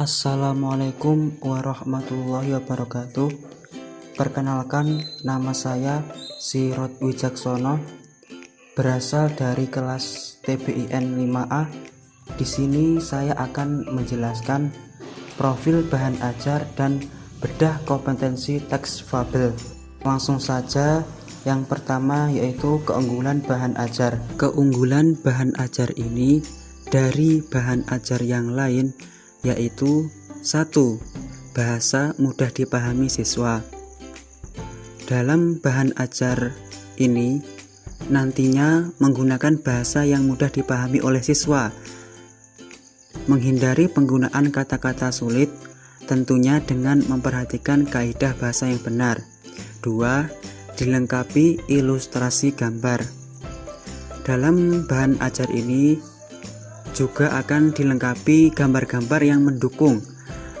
Assalamualaikum warahmatullahi wabarakatuh. Perkenalkan, nama saya Sirot Wijaksono, berasal dari kelas TBIN 5A. Di sini saya akan menjelaskan profil bahan ajar dan bedah kompetensi teks fabel. Langsung saja, yang pertama yaitu keunggulan bahan ajar. Keunggulan bahan ajar ini dari bahan ajar yang lain yaitu 1. Bahasa mudah dipahami siswa. Dalam bahan ajar ini nantinya menggunakan bahasa yang mudah dipahami oleh siswa, menghindari penggunaan kata-kata sulit, tentunya dengan memperhatikan kaidah bahasa yang benar. 2. Dilengkapi ilustrasi gambar. Dalam bahan ajar ini juga akan dilengkapi gambar-gambar yang mendukung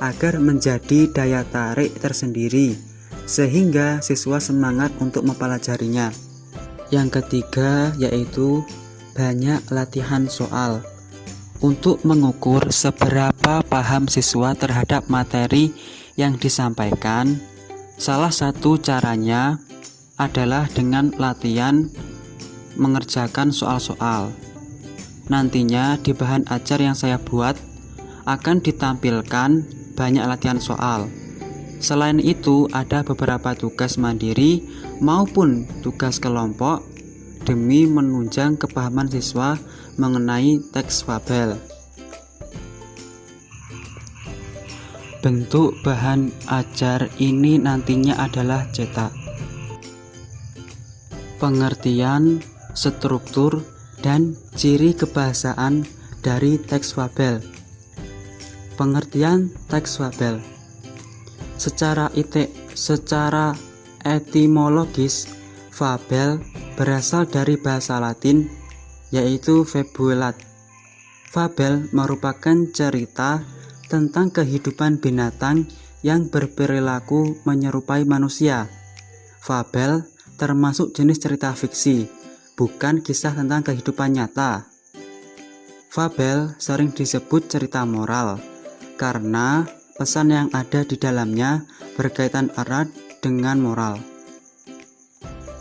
agar menjadi daya tarik tersendiri sehingga siswa semangat untuk mempelajarinya. Yang ketiga yaitu banyak latihan soal. Untuk mengukur seberapa paham siswa terhadap materi yang disampaikan, salah satu caranya adalah dengan latihan mengerjakan soal-soal. Nantinya di bahan ajar yang saya buat akan ditampilkan banyak latihan soal. Selain itu ada beberapa tugas mandiri maupun tugas kelompok demi menunjang kepahaman siswa mengenai teks fabel. Bentuk bahan ajar ini nantinya adalah cetak. Pengertian, struktur, dan ciri kebahasaan dari teks fabel. Pengertian teks fabel. Secara etimologis, fabel berasal dari bahasa Latin yaitu fabulat. Fabel merupakan cerita tentang kehidupan binatang yang berperilaku menyerupai manusia. Fabel termasuk jenis cerita fiksi, bukan kisah tentang kehidupan nyata. Fabel sering disebut cerita moral karena pesan yang ada di dalamnya berkaitan erat dengan moral.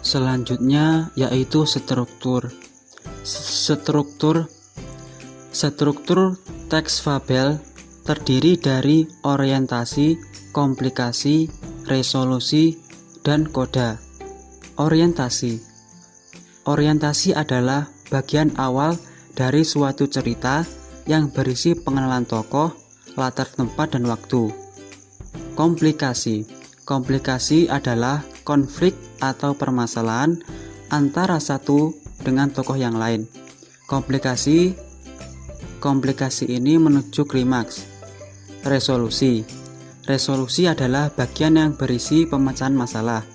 Selanjutnya yaitu struktur. Struktur teks fabel terdiri dari orientasi, komplikasi, resolusi, dan koda. Orientasi adalah bagian awal dari suatu cerita yang berisi pengenalan tokoh, latar tempat, dan waktu. Komplikasi adalah konflik atau permasalahan antara satu dengan tokoh yang lain. Komplikasi ini menuju klimaks. Resolusi adalah bagian yang berisi pemecahan masalah.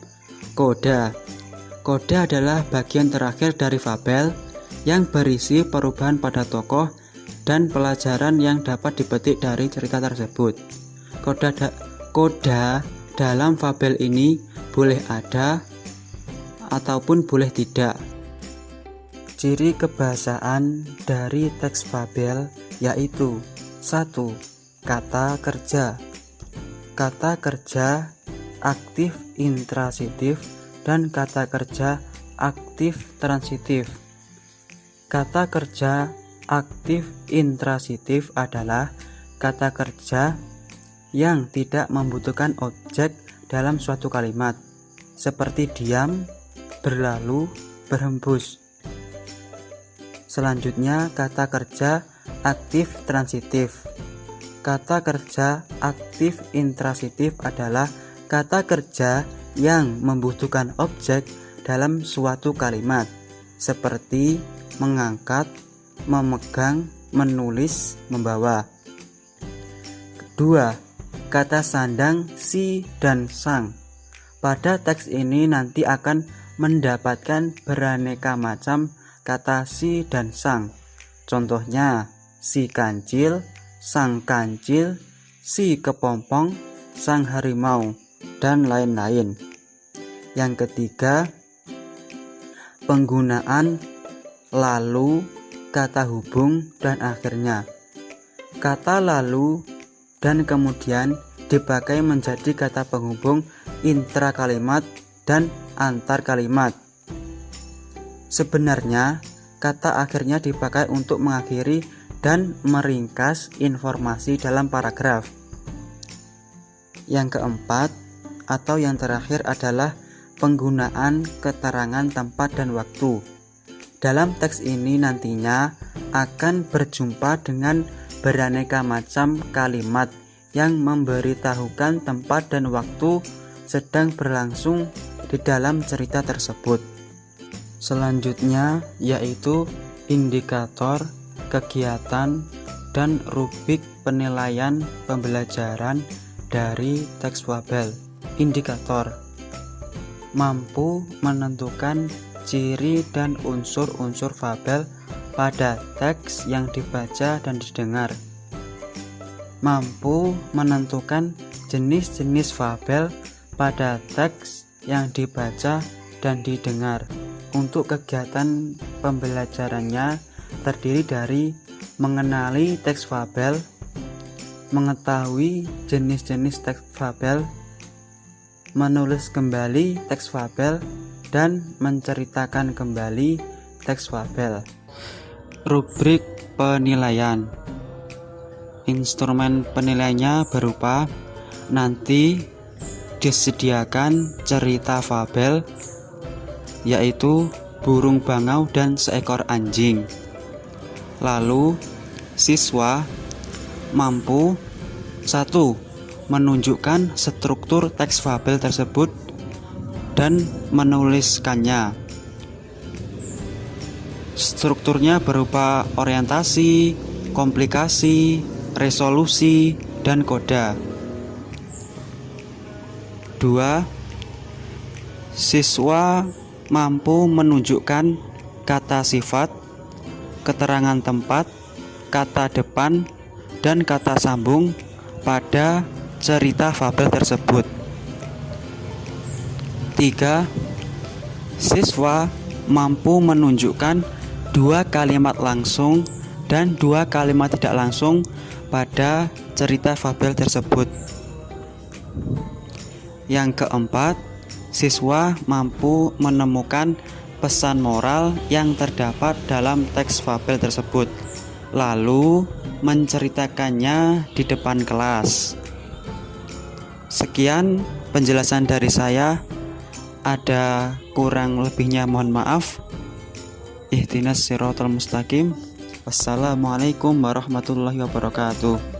Koda adalah bagian terakhir dari fabel yang berisi perubahan pada tokoh dan pelajaran yang dapat dipetik dari cerita tersebut. Koda dalam fabel ini boleh ada ataupun boleh tidak. Ciri kebahasaan dari teks fabel yaitu 1. Kata kerja. Kata kerja aktif intransitif dan kata kerja aktif transitif. Kata kerja aktif intransitif adalah kata kerja yang tidak membutuhkan objek dalam suatu kalimat, seperti diam, berlalu, berhembus. Selanjutnya kata kerja aktif transitif. Kata kerja aktif intransitif adalah kata kerja yang membutuhkan objek dalam suatu kalimat, seperti mengangkat, memegang, menulis, membawa. 2. Kata sandang si dan sang. Pada teks ini nanti akan mendapatkan beraneka macam kata si dan sang. Contohnya, si kancil, sang kancil, si kepompong, sang harimau, dan lain-lain. Yang ketiga, penggunaan lalu, kata hubung, dan akhirnya. Kata lalu dan kemudian dipakai menjadi kata penghubung intra kalimat dan antar kalimat. Sebenarnya kata akhirnya dipakai untuk mengakhiri dan meringkas informasi dalam paragraf. Yang keempat atau yang terakhir adalah penggunaan keterangan tempat dan waktu. Dalam teks ini nantinya akan berjumpa dengan beraneka macam kalimat yang memberitahukan tempat dan waktu sedang berlangsung di dalam cerita tersebut. Selanjutnya yaitu indikator, kegiatan, dan rubrik penilaian pembelajaran dari teks fabel. Indikator mampu menentukan ciri dan unsur-unsur fabel pada teks yang dibaca dan didengar. Mampu menentukan jenis-jenis fabel pada teks yang dibaca dan didengar. Untuk kegiatan pembelajarannya terdiri dari mengenali teks fabel, mengetahui jenis-jenis teks fabel, menulis kembali teks fabel, dan menceritakan kembali teks fabel. Rubrik penilaian. Instrumen penilaiannya berupa nanti disediakan cerita fabel, yaitu burung bangau dan seekor anjing. Lalu siswa mampu 1. Menunjukkan struktur teks fabel tersebut dan menuliskannya. Strukturnya berupa orientasi, komplikasi, resolusi, dan koda. 2. Siswa mampu menunjukkan kata sifat, keterangan tempat, kata depan, dan kata sambung pada cerita fabel tersebut. 3. Siswa mampu menunjukkan 2 kalimat langsung dan 2 kalimat tidak langsung pada cerita fabel tersebut. Yang keempat, siswa mampu menemukan pesan moral yang terdapat dalam teks fabel tersebut, lalu menceritakannya di depan kelas. Sekian penjelasan dari saya. Ada kurang lebihnya mohon maaf. Ihdinas siratal mustaqim. Wassalamualaikum warahmatullahi wabarakatuh.